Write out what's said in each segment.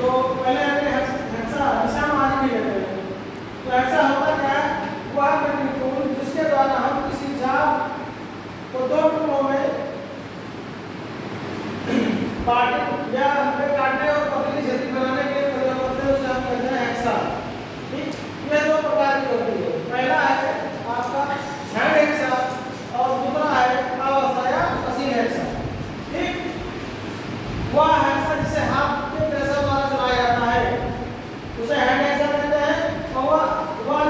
तो पहले हेक्सा हमेशा मान भी लेते हैं। तो ऐसा होता क्या है, वह कटिंग टूल जिसके द्वारा हम किसी चाप को दो टुकड़ों में काटने या काटने और पतली छेदी बनाने के लिए प्रयोग करते हैं, उसे हम कहते हैं हेक्सा। ठीक, ये दो प्रकार की होती है। पहला है आपका हैंड हेक्सा और दूसरा है अवस्था या मशीन हेक्सा। ठीक, वह हेक्सा जिसे हाथ के प्रेशर द्वारा चलाया जाता है उसे हैंड हेक्सा कहते हैं, और वह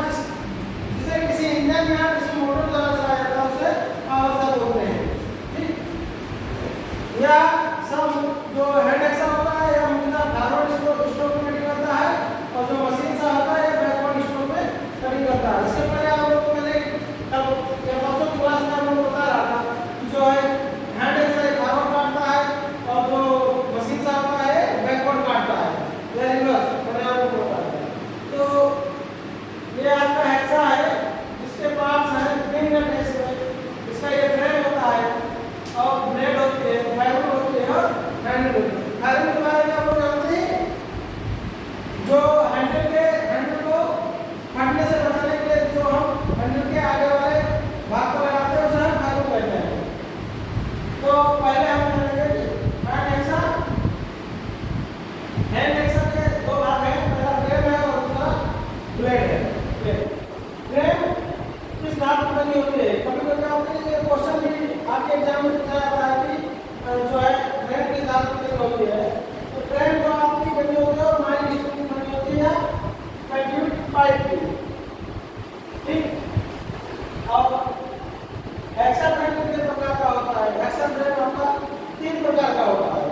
जिसे किसी इंजन या किसी मोटर द्वारा चलाया जाता है उसे अवस्था बोलते हैं। ठीक, या सब जो हैंड हेक्सा होता है या मुख्यतः फॉरवर्ड स्ट्रोक में कटिंग करता है, और जो मशीन सा होता है बैकवर्ड स्ट्रोक में कटिंग करता है। इससे पहले आप लोगों को मैंने कल या परसों की क्लास में आप लोगों को बता रहा था कि जो है हैंड हेक्सा फॉरवर्ड काटता है और जो मशीन सा होता है बैकवर्ड काटता है या रिवर्स, मैंने आपको बताया। तो ये आपका हेक्सा है जिसके पास है पिन नट, इसका ये फ्रेम होता है और ब्लेड होती है, फाइबर होती है और हैंडल होती है। फाइबर के बारे में आप लोग जानते हैं, जो हैंडल को फटने से बचाने के लिए जो हम हैंडल के आगे वाले भाग को लगाते हैं उसे हम फाइबर कहते हैं। तो पहले हम जानेंगे हैंड हेक्सा के दो भाग हैं, पहला फ्रेम है और दूसरा ब्लेड है। फ्रेम किस धातु की बनी होती है? कभी कभी आपके ये क्वेश्चन भी आपके एग्जाम में पूछा जाता है कि जो है फ्रेम किस धातु की होती है। तो फ्रेम जो आपकी बनी होती है और माइल स्टील की बनी होती है कंडक्टिव पाइप की। ठीक, और हेक्सा फ्रेम कितने प्रकार का होता है? हेक्सा फ्रेम आपका 3 प्रकार का होता है।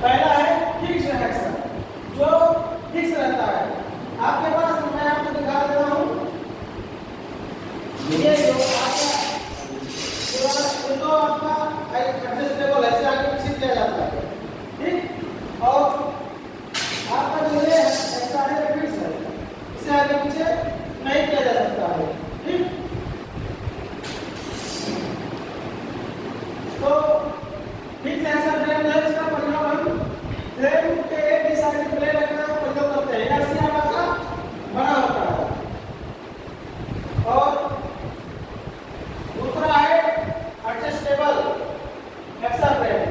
पहला है फिक्स्ड हेक्सा, जो फिक्स रहता है आपके पास। मैं आपको दिखा देता हूँ, ये जो आपका एडजस्टेबल है, इसे आगे पीछे किया जाता है। ठीक, और आपका जो ये हेक्सा है फिक्स है, इसे आगे पीछे नहीं किया जा सकता है। ठीक, तो फिक्स हेक्सा फ्रेम है, इसका प्रयोग हम फ्रेम के एक ही साइड प्लेन रखने का प्रयोग करते हैं, या सियाबा का बना होता है। और दूसरा है एडजस्टेबल हेक्सा फ्रेम।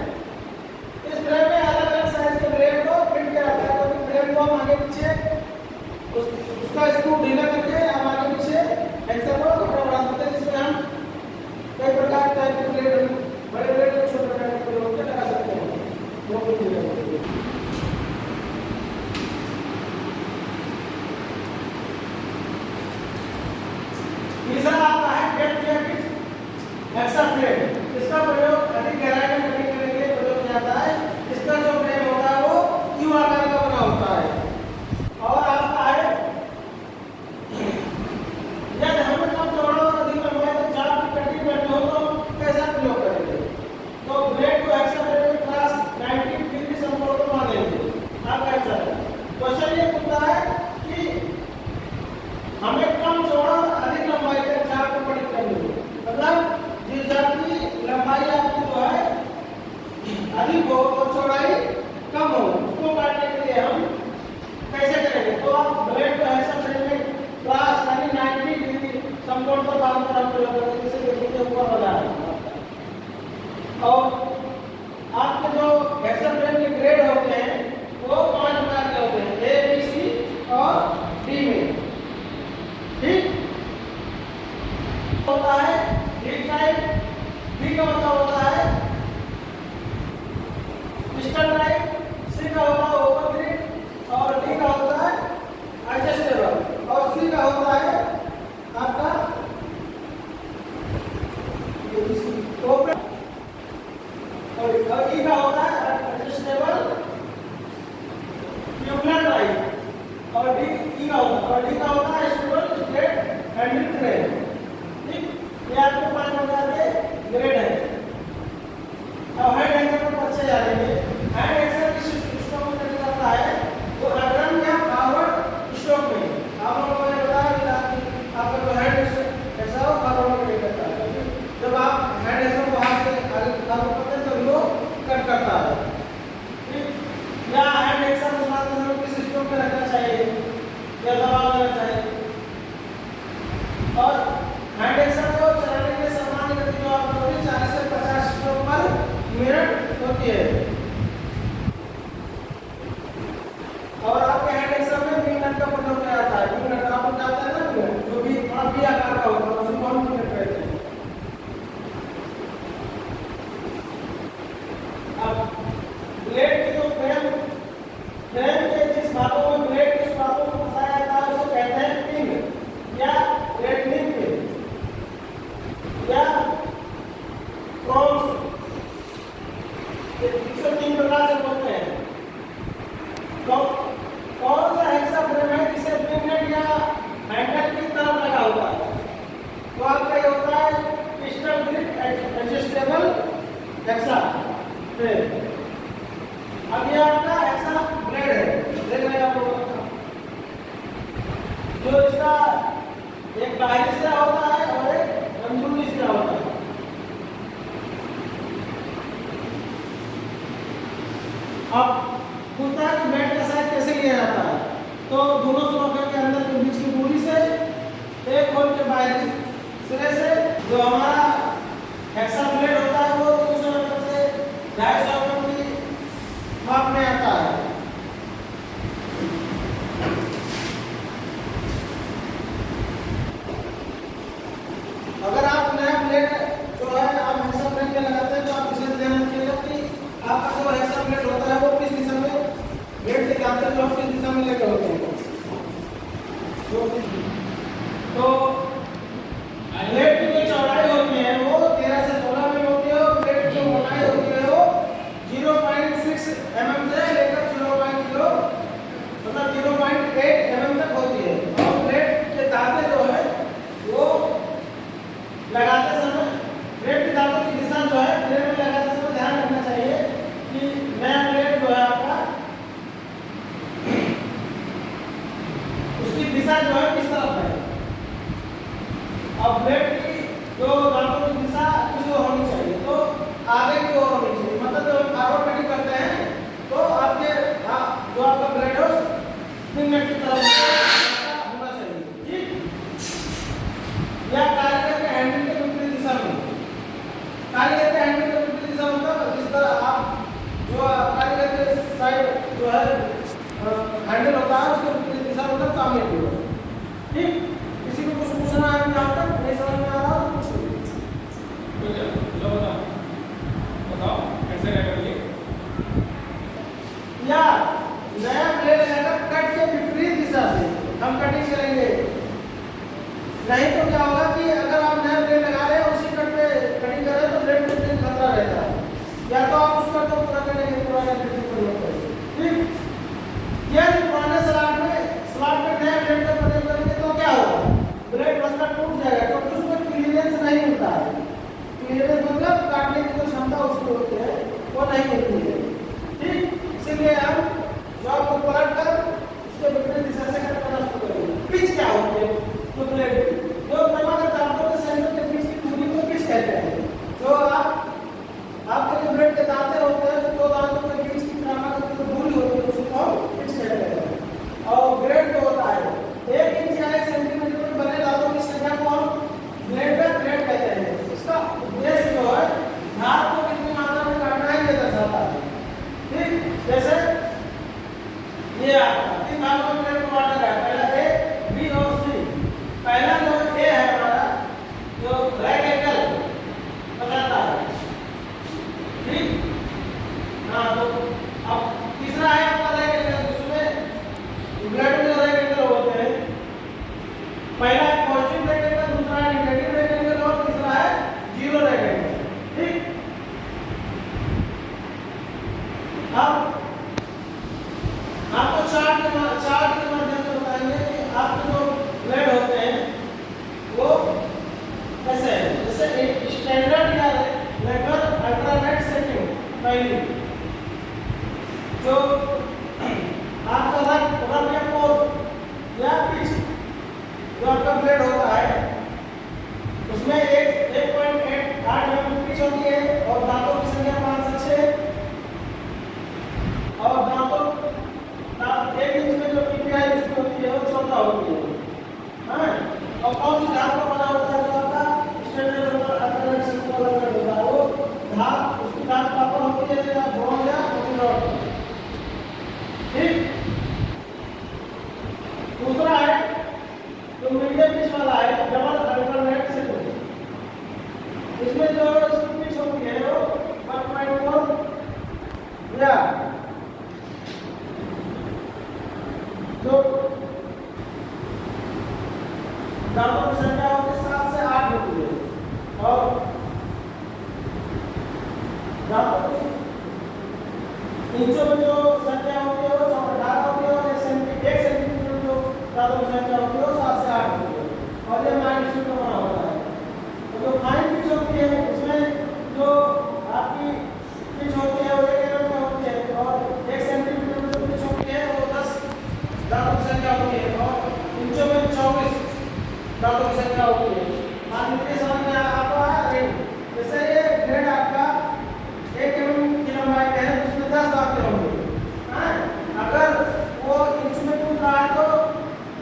इस फ्रेम में अलग अलग साइज के ब्लेड को फिट किया जाता है, तो फ्रेम को हम आगे पीछे उसका स्क्रू ढीला करके हम आगे पीछे हेक्सा को कपड़ा बढ़ा सकते हैं, जिसमें हम कई प्रकार के ब्लेड, बड़े ब्लेड को छोटे ब्लेड को जोड़ के लगा सकते हैं। वो भी ढीला करके तीसरा आता है डेप्थ या विड्थ हेक्सा फ्रेम। इसका प्रयोग अधिक गहराई में कटिंग करने के लिए प्रयोग किया जाता है। इसका जो फ्रेम होता है वो क्यू आकार का बना होता है। और आता है यदि हमें कम चौड़ा और अधिक लंबाई तक चाप की कटिंग करनी हो तो कैसा प्रयोग करेंगे? तो ब्लेड को हेक्सा फ्रेम में क्लास 90 डिग्री समकोण पर बांधेंगे। आप कैसा है क्वेश्चन ये पूछता है कि हमें कम चौड़ा और अधिक लंबाई तक चाप को कटिंग करनी है, मतलब जिस चाप की लंबाई आपकी जो है अधिक हो और चौड़ाई कम हो, उसको काटने के लिए हम कैसे करेंगे? तो आप ब्लेड को हेक्सा फ्रेम में क्लास यानी 90 डिग्री समकोण पर बांधकर हम प्रयोग करेंगे, जैसे देखिए ऊपर वाला है। और आपके जो हेक्सा फ्रेम के ग्रेड होते हैं वो 5 प्रकार के होते हैं, ए, बी, सी और डी में। ठीक, होता है हीट टाइप, बी का मतलब होता है पिस्टन टाइप, सी का होता है ओपन ग्रिड और डी का होता है एडजस्टेबल और सी का होता है आपका ओपन और ई का होता है एडजस्टेबल ट्यूबुलर टाइप और डी ई का होता है और डी का होता है स्टेबल स्ट्रेट हैंडल फ्रेम। ठीक, ये आपके 5 प्रकार के ग्रेड है। अब हैंड हेक्सा पर अच्छे जानेंगे। हैंड हेक्सा किस स्ट्रोक में कटिंग करता है? तो अग्रम या फॉरवर्ड स्ट्रोक में। आप लोगों ने बताया कि आपका जो हैंड हेक्सा हो फॉरवर्ड में कटिंग करता है, क्योंकि जब आप हैंड हेक्सा को हाथ से आगे करते हैं तो वो कट करता है। मिनट होती है। और आपके हैंड एक्सर में मिनट का प्रयोग किया जाता है। मिनट आपको जाता है ना, मिनट जो भी थोड़ा बी आकार का होता है उसको हम मिनट कहते हैं। अब ब्लेड के जो फ्रेम के जिस भागों में ब्लेड के भागों को फंसाया जाता है उसे कहते हैं पिन या रेटनिंग पिन या प्रॉन्स। इसे 3 प्रकार से बोलते हैं। तो कौन सा हेक्सा फ्रेम है जिसे पिन या हैंडल की तरफ लगा हुआ है? तो आपका ये होता है piston grip adjustable hexa frame. अब ये आपका हेक्सा ब्लेड है, देख रहे हैं आप लोग, जो इसका एक बाहरी सिरा होता है और एक अंदरूनी सिरा होता है। अब पूछता है कि ब्लेड का साइज कैसे लिया जाता है? तो दोनों स्लोकर के अंदर के बीच की दूरी से एक होल के बाहरी सिरे से जो हमारा हेक्सा ब्लेड होता है वो 300 mm से 250 mm की माप में आता है। अगर आप नया ब्लेड जो है आप हेक्सा ब्लेड में लगाते हैं तो आप इसे ध्यान रखिएगा कि आपका जो हेक्सा ब्लेड होता है वो किस दिशा में ब्लेड से जाते हैं, जो किस दिशा में लेकर होते हैं। तो ब्लेड की जो चौड़ाई होती है वो 13 से 16 mm होती है और ब्लेड की जो मोटाई होती है वो 0.6 mm से लेकर 0.8 mm तक होती है। और ब्लेड के दांते जो है वो लगाते समय ब्लेड के दांतों की दिशा जो है ब्लेड में लगाते समय ध्यान रखना चाहिए कि नया ब्लेड जो है आपका उसकी दिशा जो है किस तरफ है। अब ब्लेड की जो दांतों की दिशा किस ओर होनी चाहिए? तो आगे की ओर होनी चाहिए। मतलब जब हम फॉरवर्ड कटिंग करते हैं तो आपके जो आपका ब्लेड है पिन की तरफ होना चाहिए, ठीक? या कारीगर के हैंडल के विपरीत दिशा में। कारीगर के हैंडल के विपरीत दिशा मतलब जिस तरह आप जो कारीगर के साइड जो है हैंडल होता है उसके विपरीत दिशा मतलब सामने की ओर, ठीक? किसी को कुछ पूछना है यहाँ तक नहीं समझ में आ रहा? बताओ कैसे करेंगे? या नया ब्लेड लेकर कट के विपरीत दिशा से हम कटिंग करेंगे। नहीं तो क्या होगा कि अगर आप नया ब्लेड लगा रहे हैं उसी कट पे कटिंग कर रहे हैं तो ब्लेड टूटने का खतरा रहता है। या तो आप उस कट को पूरा करने के पुराने ब्लेड का प्रयोग करें, ठीक? या पुराने स्लॉट में नया ब्लेड का प्रयोग करेंगे तो क्या होगा? ब्लेड मतलब टूट जाएगा क्योंकि उसमें क्लियरेंस नहीं मिलता है। क्लियरेंस मतलब काटने की जो क्षमता उसकी होती है वो नहीं मिलती है, ठीक? इसीलिए हम जॉब को पलट कर उसके विपरीत दिशा से कट करना शुरू करेंगे। पिच क्या होती है? तो ब्लेड जो क्रमागत दांतों के सेंटर के बीच की दूरी को पिच कहते हैं। जो आपके जो ब्लेड के दांते होते हैं तो दो दांतों के बीच की क्रमागत जो दूरी होती है उसको पिच कहते हैं। और ग्रेड जो होता है 1 इंच या 1 सेंटीमीटर में बने दांतों की संख्या को हम ब्लेड का ग्रेड कहते हैं। इसका उद्देश्य जो है धार को कितनी मात्रा में काटना है ये दर्शाता है। या जो दांतों की संख्या होती है 7 से 8 होती है और दांतों की इंचों में जो संख्या होती है वो 18 होती है और 1 सेंटीमीटर में जो दांतों की संख्या होती है वो 7 से 8 होती है और ये माइनस का बना होता है। और जो फाइन पिच होती है उसमें जो आपकी पिच होती है वो 1 mm में होती है और 1 सेंटीमीटर में जो पिच होती है वो 10 दांतों की संख्या होती है और इंचों में 24 दांतों की संख्या होती है। मान लीजिए समझ में आपको आया नहीं, जैसे ये ब्लेड आपका 1 mm की लंबाई का है उसमें 10 दांत होंगे। हाँ, अगर वो इंच में कूद रहा है तो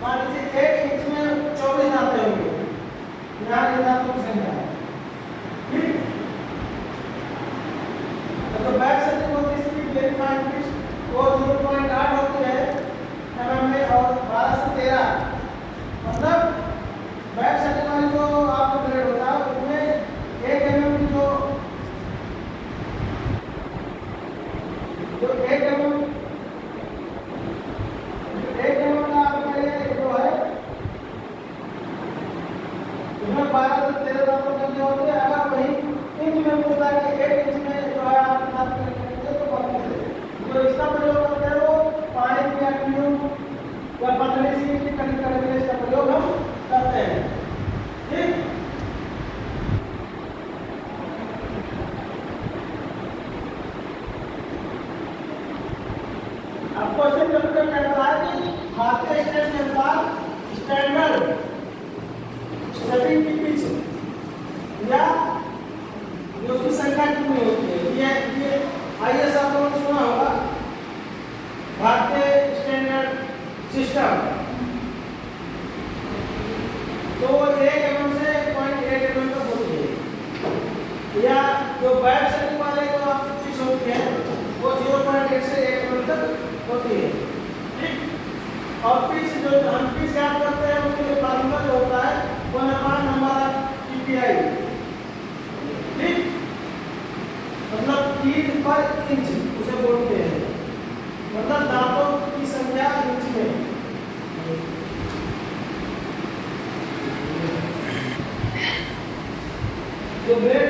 मान लीजिए 1 इंच में 24 दांत होंगे। यहाँ ये दांतों की संख्या है। ठीक, तो बैक सेटिंग होती है इसकी वेरी फाइन पिच वो 0.8 होती है mm में और 12 से 13 मतलब बैक सेटिंग वाली जो आपका ब्लेड होता है उसमें 1 mm की जो 1 mm का आपका ये जो है उसमें 12 से 13 दांतों की संख्या होती है। अगर वही इंच में पूछता है कि 1 इंच में जो है आपके दांत करेंगे तो 32 है। जो इसका प्रयोग करते हैं वो पानी की ट्यूब या पतली सी की कटिंग करने के लिए इसका प्रयोग हम करते हैं। ठीक, अब क्वेश्चन नंबर कहता है कि भारतीय स्टैंडर्ड के अनुसार स्टैंडर्ड सेटिंग की पिच या जो उसकी संख्या कितनी होती है। ये आईएस आप लोगों ने सुना होगा भारतीय स्टैंडर्ड सिस्टम, तो 1 mm से 0.8 mm तक होती है। या जो बैक सेटिंग वाले जो आपकी पिच होती है वो 0.8 से 1 mm तक होती है। ठीक, और पिच जो हम पिच ज्ञात करते हैं उसके लिए फार्मूला जो होता है वो नंबर टीपीआई। ठीक, मतलब फीट पर इंच उसे बोलते हैं, मतलब दांतों की संख्या इंच में। जो ब्लेड